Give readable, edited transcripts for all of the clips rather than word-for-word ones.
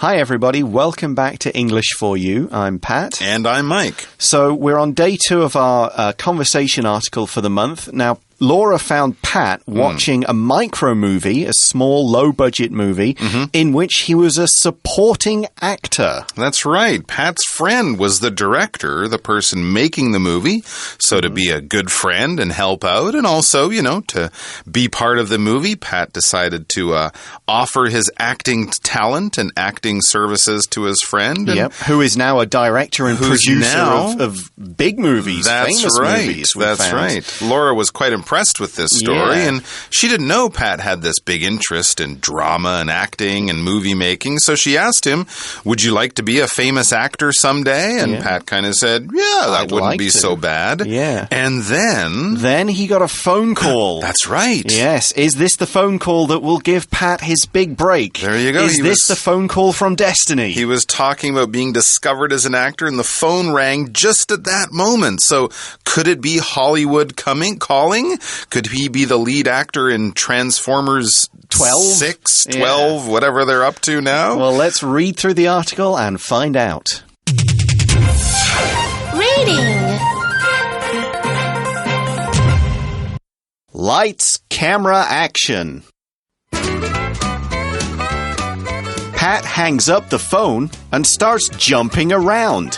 Hi, everybody. Welcome back to English for You. I'm Pat. And I'm Mike. So we're on day 2 of our conversation article for the month. Now, Laura found Pat watching a micro movie, a small, low-budget movie, in which he was a supporting actor. That's right. Pat's friend was the director, the person making the movie. So to be a good friend and help out, and also, to be part of the movie, Pat decided to offer his acting talent and acting services to his friend. Yep, who is now a director and producer of big movies, famous movies. That's right. Laura was quite impressed with this story, and she didn't know Pat had this big interest in drama and acting and movie making, so she asked him, would you like to be a famous actor someday? And Pat kind of said, that wouldn't be so bad. Yeah. And then he got a phone call. That's right. Yes. Is this the phone call that will give Pat his big break? There you go. Is this the phone call from destiny? He was talking about being discovered as an actor, and the phone rang just at that moment. So could it be Hollywood calling? Could he be the lead actor in Transformers 6, 12, whatever they're up to now? Well, let's read through the article and find out. Reading. Lights, camera, action. Pat hangs up the phone and starts jumping around.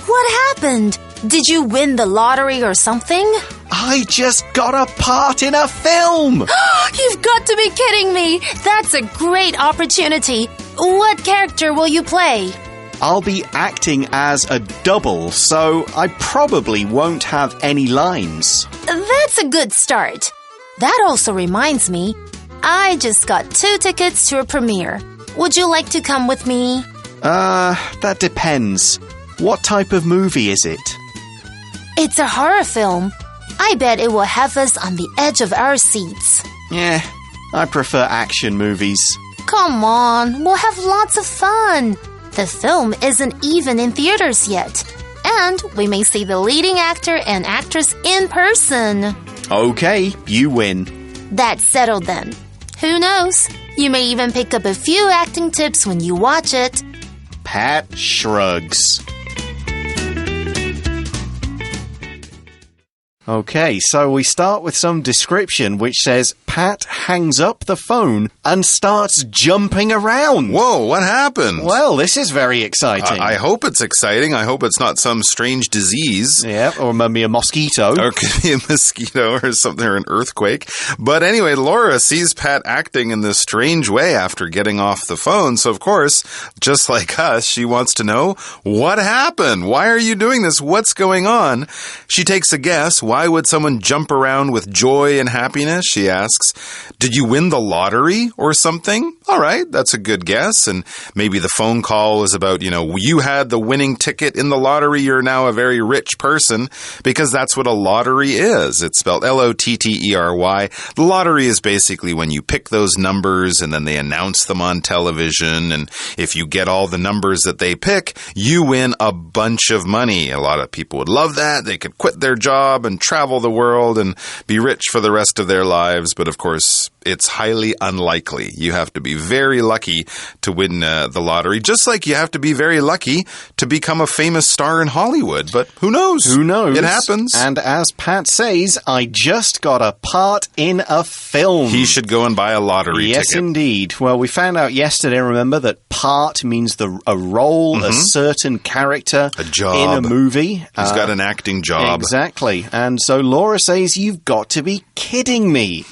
What happened? Did you win the lottery or something? I just got a part in a film! You've got to be kidding me! That's a great opportunity. What character will you play? I'll be acting as a double, so I probably won't have any lines. That's a good start. That also reminds me, I just got 2 tickets to a premiere. Would you like to come with me? That depends. What type of movie is it? It's a horror film. I bet it will have us on the edge of our seats. Yeah, I prefer action movies. Come on, we'll have lots of fun. The film isn't even in theaters yet. And we may see the leading actor and actress in person. Okay, you win. That's settled then. Who knows? You may even pick up a few acting tips when you watch it. Pat shrugs. Okay, so we start with some description which says Pat hangs up the phone and starts jumping around. Whoa, what happened? Well, this is very exciting. I hope it's exciting. I hope it's not some strange disease. Yeah, or maybe a mosquito. Or it could be a mosquito or something, or an earthquake. But anyway, Laura sees Pat acting in this strange way after getting off the phone. So, of course, just like us, she wants to know, what happened? Why are you doing this? What's going on? She takes a guess. Why would someone jump around with joy and happiness? She asks. Did you win the lottery or something? All right, that's a good guess. And maybe the phone call was about, you had the winning ticket in the lottery. You're now a very rich person, because that's what a lottery is. It's spelled Lottery. The lottery is basically when you pick those numbers and then they announce them on television. And if you get all the numbers that they pick, you win a bunch of money. A lot of people would love that. They could quit their job and travel the world and be rich for the rest of their lives. But of course, it's highly unlikely. You have to be very lucky to win the lottery, just like you have to be very lucky to become a famous star in Hollywood. But who knows? Who knows? It happens. And as Pat says, I just got a part in a film. He should go and buy a lottery ticket. Yes, indeed. Well, we found out yesterday, remember, that part means a role, a certain character, a job in a movie. He's got an acting job. Exactly. And so Laura says, you've got to be kidding me.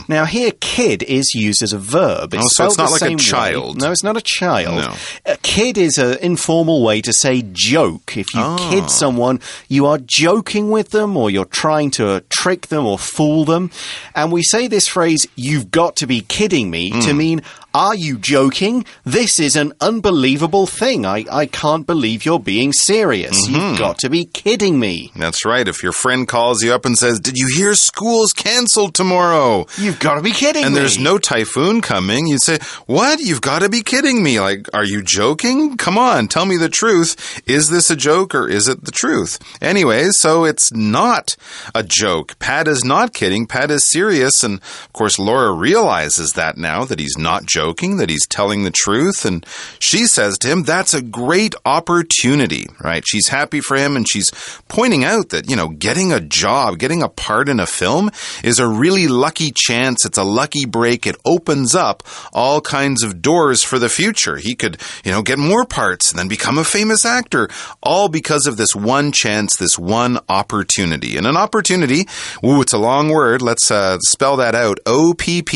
Now, here, kid is used as a verb. So it's not like a child. No, it's not a child. No. A kid is an informal way to say joke. If you kid someone, you are joking with them, or you're trying to trick them or fool them. And we say this phrase, you've got to be kidding me, to mean, are you joking? This is an unbelievable thing. I can't believe you're being serious. You've got to be kidding me. That's right. If your friend calls you up and says, did you hear school's canceled tomorrow? You've got to be kidding me. And there's no typhoon coming. You'd say, what? You've got to be kidding me. Like, are you joking? Come on, tell me the truth. Is this a joke or is it the truth? Anyway, so it's not a joke. Pat is not kidding. Pat is serious. And of course, Laura realizes that now, that he's not joking. joking, that he's telling the truth. And she says to him, that's a great opportunity, right? She's happy for him, and she's pointing out that, getting a job, getting a part in a film is a really lucky chance. It's a lucky break. It opens up all kinds of doors for the future. He could, get more parts and then become a famous actor, all because of this one chance, this one opportunity. And an opportunity, it's a long word. Let's spell that out. O-P-P-O-R-T-U-N-I-T-Y.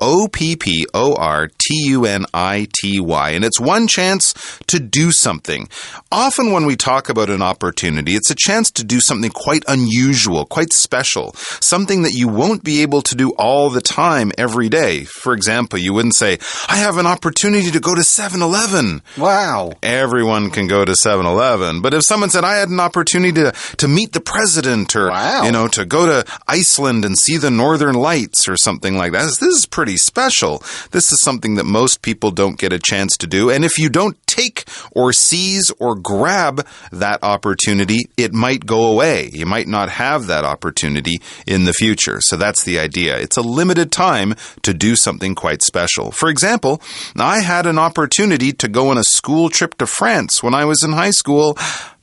O-P-P-O-R-T-U-N-I-T-Y. And it's one chance to do something. Often when we talk about an opportunity, it's a chance to do something quite unusual, quite special, something that you won't be able to do all the time every day. For example, you wouldn't say, I have an opportunity to go to 7-Eleven. Wow. Everyone can go to 7-Eleven. But if someone said, I had an opportunity to meet the president, or, to go to Iceland and see the northern lights or something like that, this is pretty special. This is something that most people don't get a chance to do. And if you don't take or seize or grab that opportunity, it might go away. You might not have that opportunity in the future. So that's the idea. It's a limited time to do something quite special. For example, I had an opportunity to go on a school trip to France when I was in high school,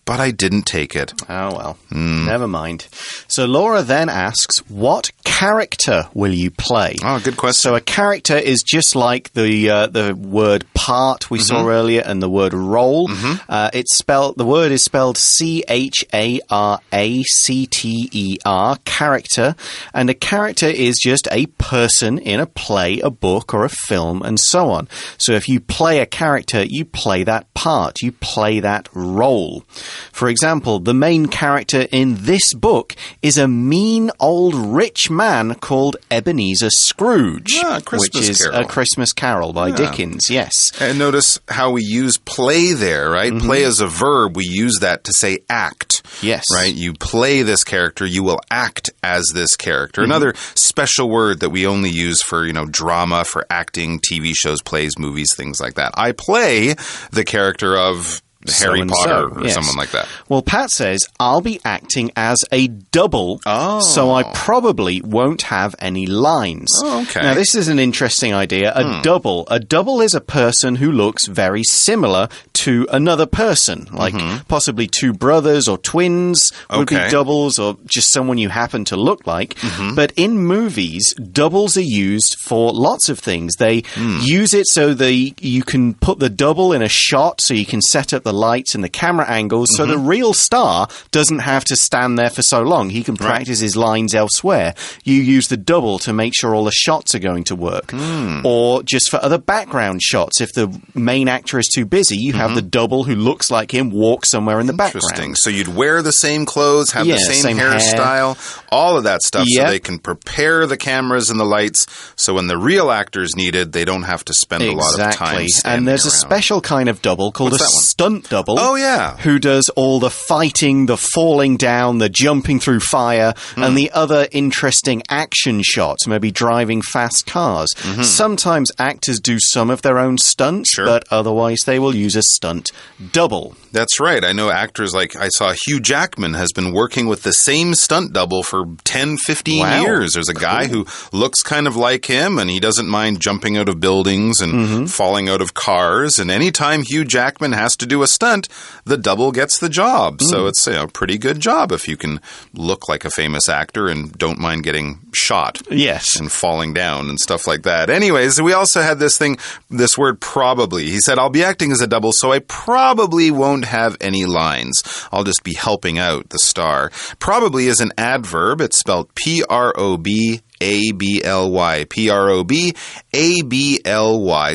but I didn't take it. Oh, well, never mind. So Laura then asks, what character will you play? Oh, good question. So a character is just like the word part we saw earlier and the word role. The word is spelled C-H-A-R-A-C-T-E-R, character. And a character is just a person in a play, a book, or a film, and so on. So if you play a character, you play that part. You play that role. For example, the main character in this book is a mean old rich man called Ebenezer Scrooge, which is A Christmas Carol by Dickens, yes. And notice how we use play there, right? Play as a verb. We use that to say act. Yes. Right? You play this character, you will act as this character. Another special word that we only use for, drama, for acting, TV shows, plays, movies, things like that. I play the character of Harry Potter or someone like that. Well, Pat says, I'll be acting as a double, so I probably won't have any lines. Oh, okay. Now, this is an interesting idea. A double. A double is a person who looks very similar to another person, like possibly two brothers or twins would be doubles, or just someone you happen to look like. But in movies, doubles are used for lots of things. They use it so you can put the double in a shot, so you can set up the lights and the camera angles, so the real star doesn't have to stand there for so long. He can practice his lines elsewhere. You use the double to make sure all the shots are going to work. Or just for other background shots, if the main actor is too busy, you have the double who looks like him walk somewhere in the background. Interesting. So you'd wear the same clothes, have the same hairstyle, all of that stuff, so they can prepare the cameras and the lights, so when the real actor's needed, they don't have to spend a lot of time standing And there's around. A special kind of double called a stunt double. Oh, yeah. Who does all the fighting, the falling down, the jumping through fire, and the other interesting action shots, maybe driving fast cars. Sometimes actors do some of their own stunts, but otherwise they will use a stunt double. That's right. I know actors like, I saw Hugh Jackman has been working with the same stunt double for 10, 15 years. There's a guy who looks kind of like him, and he doesn't mind jumping out of buildings and falling out of cars. And anytime Hugh Jackman has to do a stunt, the double gets the job. So it's a pretty good job if you can look like a famous actor and don't mind getting shot. Yes. And falling down and stuff like that. Anyways, we also had this word probably. He said, I'll be acting as a double, so I probably won't have any lines. I'll just be helping out the star. Probably is an adverb. It's spelled P-R-O-B A-B-L-Y. P-R-O-B-A-B-L-Y.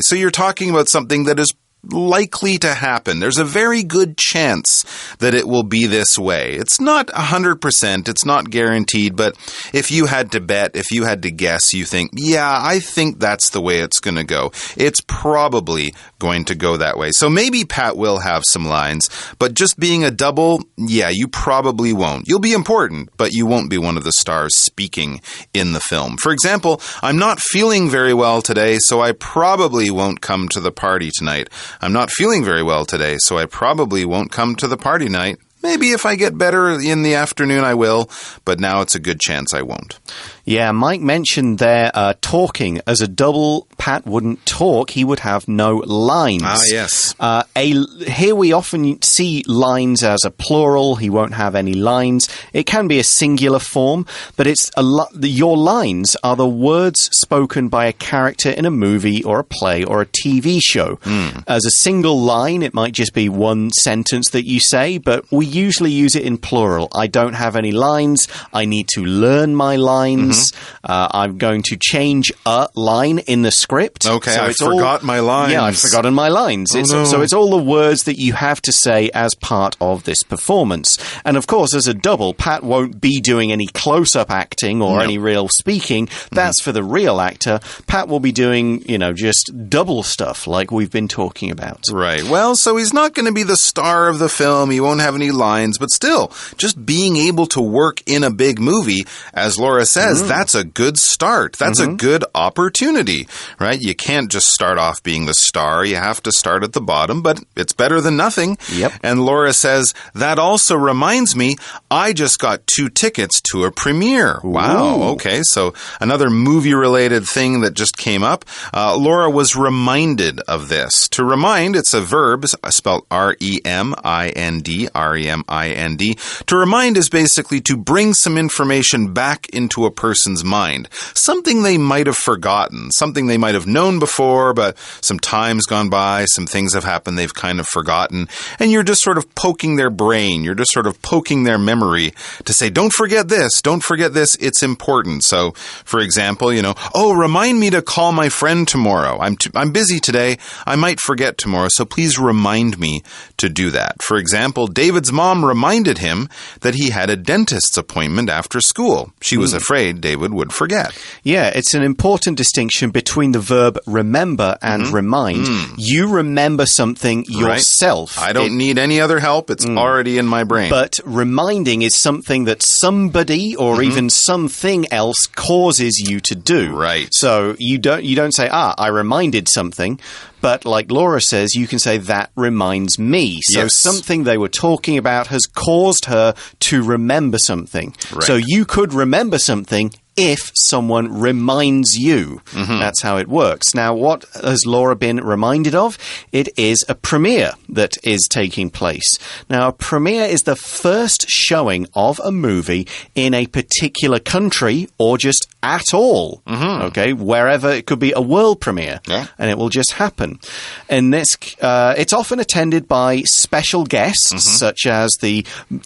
So you're talking about something that is likely to happen. There's a very good chance that it will be this way. It's not 100%, it's not guaranteed, but if you had to bet, if you had to guess, you think, yeah, I think that's the way it's going to go. It's probably going to go that way. So maybe Pat will have some lines, but just being a double, yeah, you probably won't. You'll be important, but you won't be one of the stars speaking in the film. For example, I'm not feeling very well today, so I probably won't come to the party tonight. I'm not feeling very well today, so I probably won't come to the party maybe if I get better in the afternoon, I will, but now it's a good chance I won't. Yeah, Mike mentioned there talking. As a double, Pat wouldn't talk. He would have no lines. Ah, yes. Here we often see lines as a plural. He won't have any lines. It can be a singular form, but it's your lines are the words spoken by a character in a movie or a play or a TV show. As a single line, it might just be one sentence that you say, but we usually use it in plural. I don't have any lines. I need to learn my lines. I'm going to change a line in the script. Okay, so I forgot my lines. Yeah, I've forgotten my lines. So it's all the words that you have to say as part of this performance. And of course, as a double, Pat won't be doing any close-up acting or any real speaking. That's for the real actor. Pat will be doing, just double stuff like we've been talking about. Right. Well, so he's not going to be the star of the film. He won't have any lines, but still, just being able to work in a big movie, as Laura says, that's a good start. That's a good opportunity, right? You can't just start off being the star. You have to start at the bottom, but it's better than nothing. Yep. And Laura says, that also reminds me, I just got 2 tickets to a premiere. Wow. Ooh. Okay. So another movie-related thing that just came up. Laura was reminded of this. To remind, it's a verb spelled R-E-M-I-N-D, R-E-M-I-N-D. To remind is basically to bring some information back into a person's mind. Something they might have forgotten, something they might have known before, but some time's gone by, some things have happened they've kind of forgotten, and you're just sort of poking their brain, you're just sort of poking their memory to say, don't forget this, it's important. So, for example, oh, remind me to call my friend tomorrow. I'm busy today, I might forget tomorrow, so please remind me to do that. For example, David's mom reminded him that he had a dentist's appointment after school. She was afraid David would forget. Yeah, it's an important distinction between the verb remember and remind. You remember something yourself. Right. I don't need any other help. It's already in my brain. But reminding is something that somebody or even something else causes you to do. Right. So you don't say, I reminded something. But like Laura says, you can say, that reminds me. So something they were talking about has caused her to remember something. Right. So you could remember something if someone reminds you. That's how it works. Now, what has Laura been reminded of? It is a premiere that is taking place. Now, a premiere is the first showing of a movie in a particular country or just at all. Okay, wherever. It could be a world premiere, and it will just happen. And this, it's often attended by special guests, such as the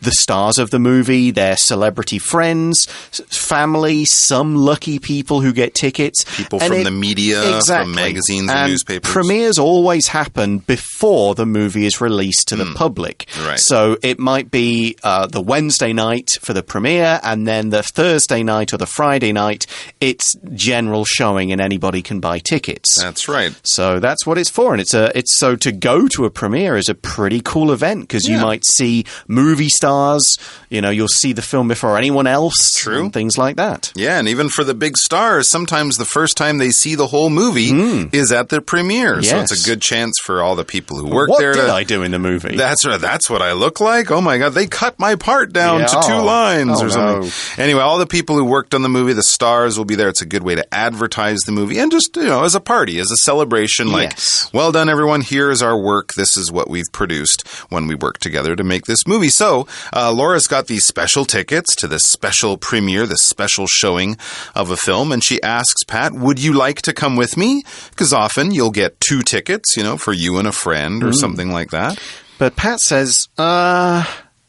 stars of the movie, their celebrity friends, family, some lucky people who get tickets. People from the media, from magazines and newspapers. Premieres always happen before the movie is released to the public. Right. So it might be the Wednesday night for the premiere, and then the Thursday night or the Friday night, it's general showing and anybody can buy tickets. That's right. So that's what it's for. And so to go to a premiere is a pretty cool event because you might see movie stars, you'll see the film before anyone else. True. And things like that. Yeah, and even for the big stars, sometimes the first time they see the whole movie is at the premiere. Yes. So it's a good chance for all the people who work there. What did I do in the movie? That's right. That's what I look like. Oh my God, they cut my part down to 2 lines or something. No. Anyway, all the people who worked on the movie, the stars will be there. It's a good way to advertise the movie and just, as a party, as a celebration. Like, well done, everyone. Here's our work. This is what we've produced when we worked together to make this movie. So, Laura's got these special tickets to this special premiere, this special showing of a film, and she asks Pat, would you like to come with me? Because often you'll get 2 tickets, for you and a friend or something like that. But Pat says,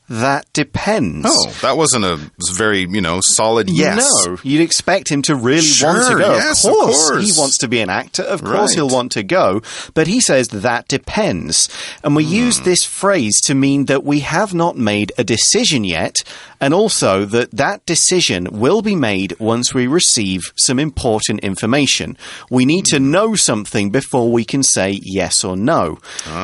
that depends. Oh, that wasn't a very, solid yes. No, you'd expect him to really want to go. Yes, of course. He wants to be an actor. Of course he'll want to go. But he says that depends. And we use this phrase to mean that we have not made a decision yet, and also that decision will be made once we receive some important information. We need to know something before we can say yes or no.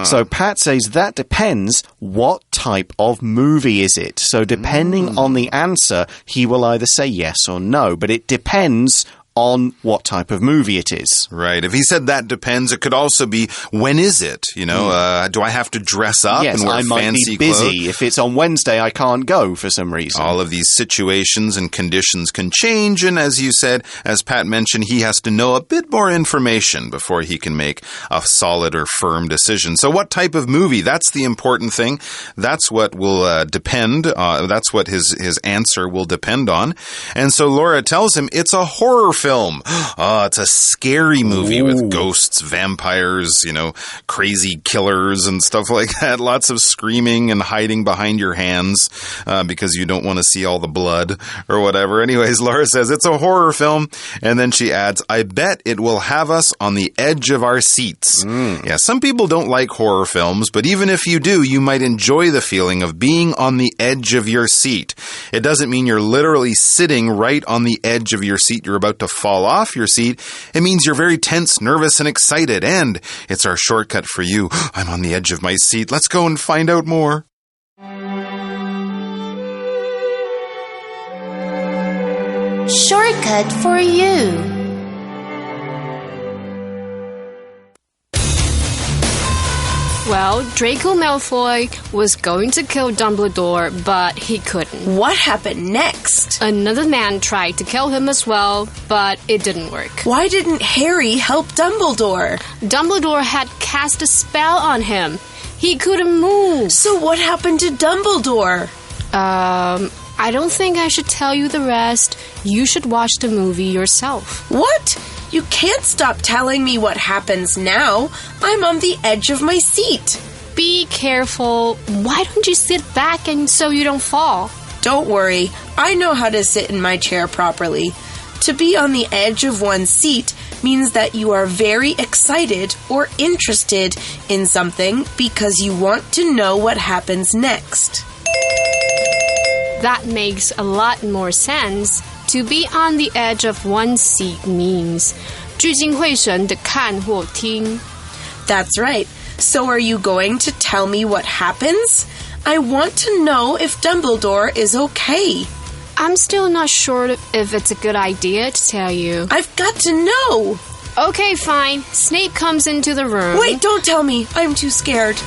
So Pat says that depends. What type of movie is it? So depending on the answer, he will either say yes or no. But it depends on what type of movie it is. Right. If he said that depends, it could also be, when is it? You know, do I have to dress up and wear fancy clothes? Yes, I might be busy. If it's on Wednesday, I can't go for some reason. All of these situations and conditions can change, and as you said, as Pat mentioned, he has to know a bit more information before he can make a solid or firm decision. So what type of movie? That's the important thing. That's what will depend. That's what his answer will depend on. And so Laura tells him it's a horror film. It's a scary movie with ghosts, vampires, you know, crazy killers and stuff like that. Lots of screaming and hiding behind your hands because you don't want to see all the blood or whatever. Anyways, Laura says it's a horror film. And then she adds, I bet it will have us on the edge of our seats. Yeah, some people don't like horror films, but even if you do, you might enjoy the feeling of being on the edge of your seat. It doesn't mean you're literally sitting right on the edge of your seat. You're about to fall off your seat. It means you're very tense, nervous, and excited. And it's our shortcut for you. I'm on the edge of my seat. Let's go and find out more. Shortcut for you. Well, Draco Malfoy was going to kill Dumbledore, but he couldn't. What happened next? Another man tried to kill him as well, but it didn't work. Why didn't Harry help Dumbledore? Dumbledore had cast a spell on him. He couldn't move. So what happened to Dumbledore? I don't think I should tell you the rest. You should watch the movie yourself. What? You can't stop telling me what happens now. I'm on the edge of my seat. Be careful. Why don't you sit back and so you don't fall? Don't worry. I know how to sit in my chair properly. To be on the edge of one's seat means that you are very excited or interested in something because you want to know what happens next. That makes a lot more sense. To be on the edge of one's seat means 聚精会神地看或听. That's right. So are you going to tell me what happens? I want to know if Dumbledore is okay. I'm still not sure if it's a good idea to tell you. I've got to know. Okay, fine. Snape comes into the room. Wait, don't tell me. I'm too scared.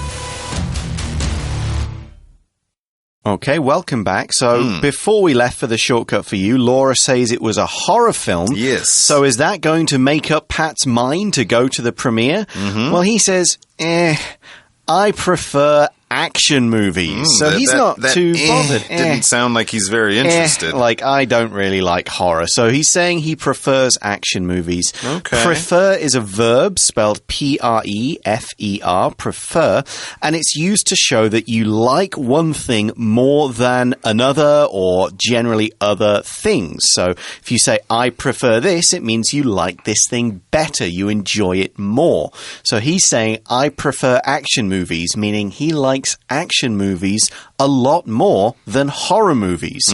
Okay, welcome back. So before we left for the shortcut for you, Laura says it was a horror film. Yes. So is that going to make up Pat's mind to go to the premiere? Well, he says, I prefer action movies. So he's not too bothered. Didn't sound like he's very interested. Like, I don't really like horror. So he's saying he prefers action movies. Okay. Prefer is a verb spelled P-R-E-F-E-R, prefer, and it's used to show that you like one thing more than another or generally other things. So if you say, I prefer this, it means you like this thing better. You enjoy it more. So he's saying, I prefer action movies, meaning he likes action movies a lot more than horror movies.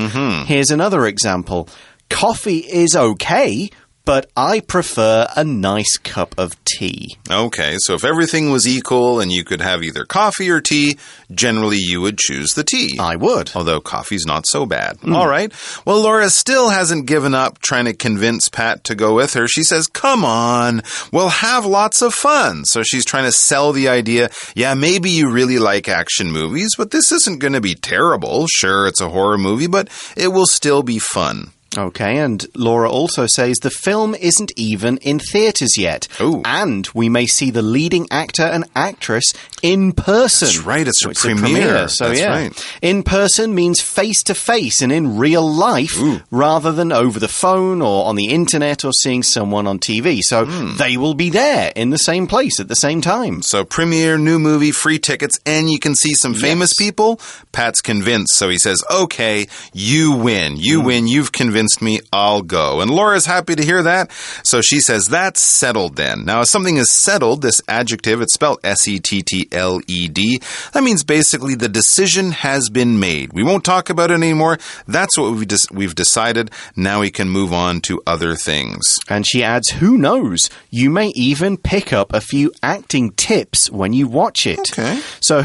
Here's another example. Coffee is okay, but I prefer a nice cup of tea. Okay, so if everything was equal and you could have either coffee or tea, generally you would choose the tea. I would. Although coffee's not so bad. All right. Well, Laura still hasn't given up trying to convince Pat to go with her. She says, come on, we'll have lots of fun. So she's trying to sell the idea, yeah, maybe you really like action movies, but this isn't going to be terrible. Sure, it's a horror movie, but it will still be fun. Okay, and Laura also says the film isn't even in theatres yet. Ooh. And we may see the leading actor and actress in person. That's right, it's a premiere. premiere. So, That's yeah. right. In person means face-to-face and in real life rather than over the phone or on the internet or seeing someone on TV. So they will be there in the same place at the same time. So premiere, new movie, free tickets, and you can see some famous people. Pat's convinced, so he says, okay, you win. You win. You've convinced me, I'll go. And Laura's happy to hear that, so she says, that's settled then. Now, if something is settled, this adjective, it's spelled S-E-T-T-L-E-D. That means basically the decision has been made. We won't talk about it anymore. That's what we've decided. Now we can move on to other things. And she adds, who knows? You may even pick up a few acting tips when you watch it. Okay. So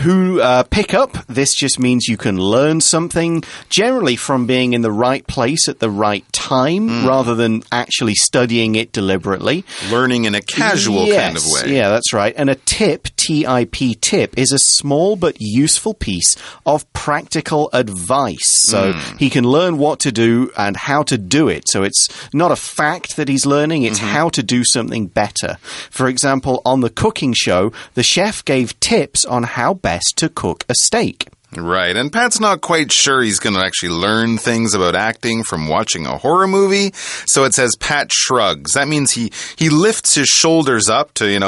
pick up, this just means you can learn something, generally from being in the right place at the right time rather than actually studying it deliberately. Learning in a casual kind of way. Yeah, that's right. And a tip, T-I-P, tip, is a small but useful piece of practical advice. So he can learn what to do and how to do it. So it's not a fact that he's learning, it's how to do something better. For example, on the cooking show, the chef gave tips on how best to cook a steak. Right, and Pat's not quite sure he's going to actually learn things about acting from watching a horror movie, so it says Pat shrugs. That means he lifts his shoulders up to,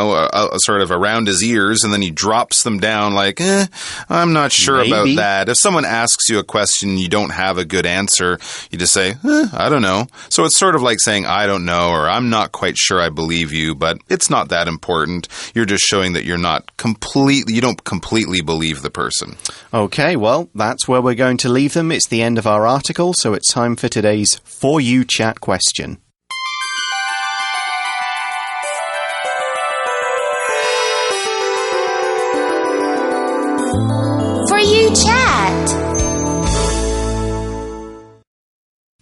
sort of around his ears, and then he drops them down like, I'm not sure about that. If someone asks you a question and you don't have a good answer, you just say, I don't know. So it's sort of like saying, I don't know, or I'm not quite sure I believe you, but it's not that important. You're just showing that you don't completely believe the person. Okay, well, that's where we're going to leave them. It's the end of our article, so it's time for today's For You Chat question. For You Chat.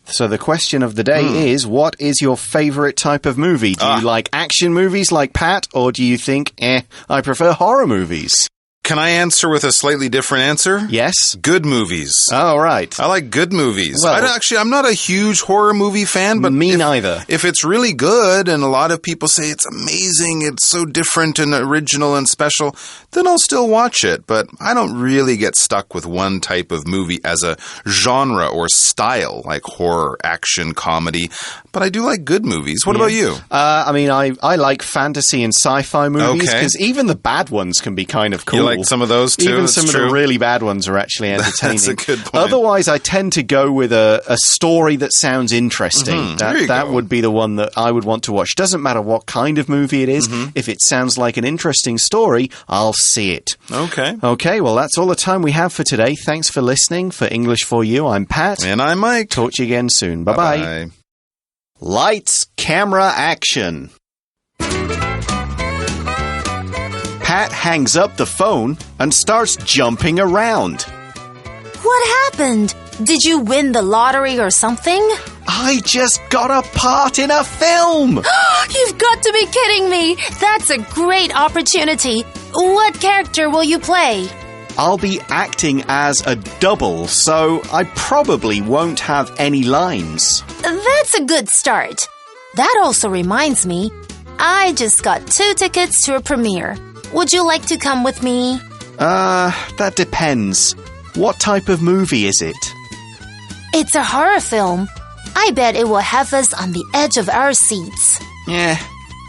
So the question of the day is, what is your favorite type of movie? Do you like action movies like Pat, or do you think, I prefer horror movies? Can I answer with a slightly different answer? Yes. Good movies. Oh, right. I like good movies. Well, I'm not a huge horror movie fan, but neither. If it's really good and a lot of people say it's amazing, it's so different and original and special, then I'll still watch it. But I don't really get stuck with one type of movie as a genre or style, like horror, action, comedy. But I do like good movies. What about you? I like fantasy and sci-fi movies because even the bad ones can be kind of cool. You like some of those too? Even some of the really bad ones are actually entertaining. That's a good point. Otherwise, I tend to go with a story that sounds interesting. That would be the one that I would want to watch. Doesn't matter what kind of movie it is. If it sounds like an interesting story, I'll see it. Okay. Okay, well, that's all the time we have for today. Thanks for listening. For English for You, I'm Pat. And I'm Mike. Talk to you again soon. Bye-bye. Bye-bye. Lights, camera, action. Pat hangs up the phone and starts jumping around. What happened? Did you win the lottery or something? I just got a part in a film! You've got to be kidding me! That's a great opportunity. What character will you play? I'll be acting as a double, so I probably won't have any lines. That's a good start. That also reminds me, I just got 2 tickets to a premiere. Would you like to come with me? That depends. What type of movie is it? It's a horror film. I bet it will have us on the edge of our seats. Yeah,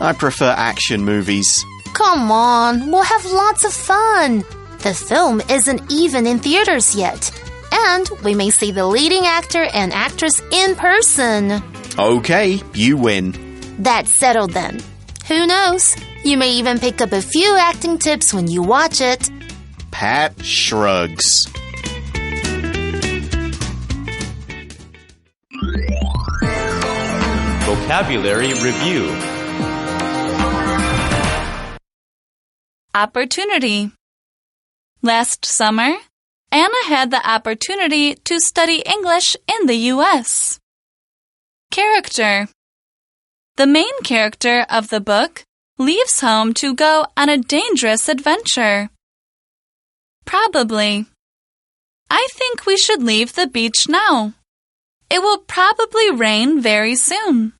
I prefer action movies. Come on, we'll have lots of fun. The film isn't even in theaters yet. And we may see the leading actor and actress in person. Okay, you win. That's settled then. Who knows? You may even pick up a few acting tips when you watch it. Pat shrugs. Vocabulary Review. Opportunity. Last summer, Anna had the opportunity to study English in the U.S. Character. The main character of the book leaves home to go on a dangerous adventure. Probably. I think we should leave the beach now. It will probably rain very soon.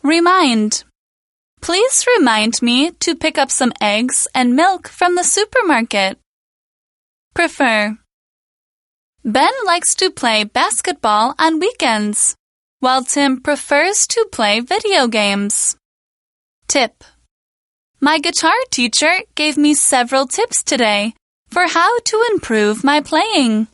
Remind. Please remind me to pick up some eggs and milk from the supermarket. Prefer. Ben likes to play basketball on weekends, while Tim prefers to play video games. Tip. My guitar teacher gave me several tips today for how to improve my playing.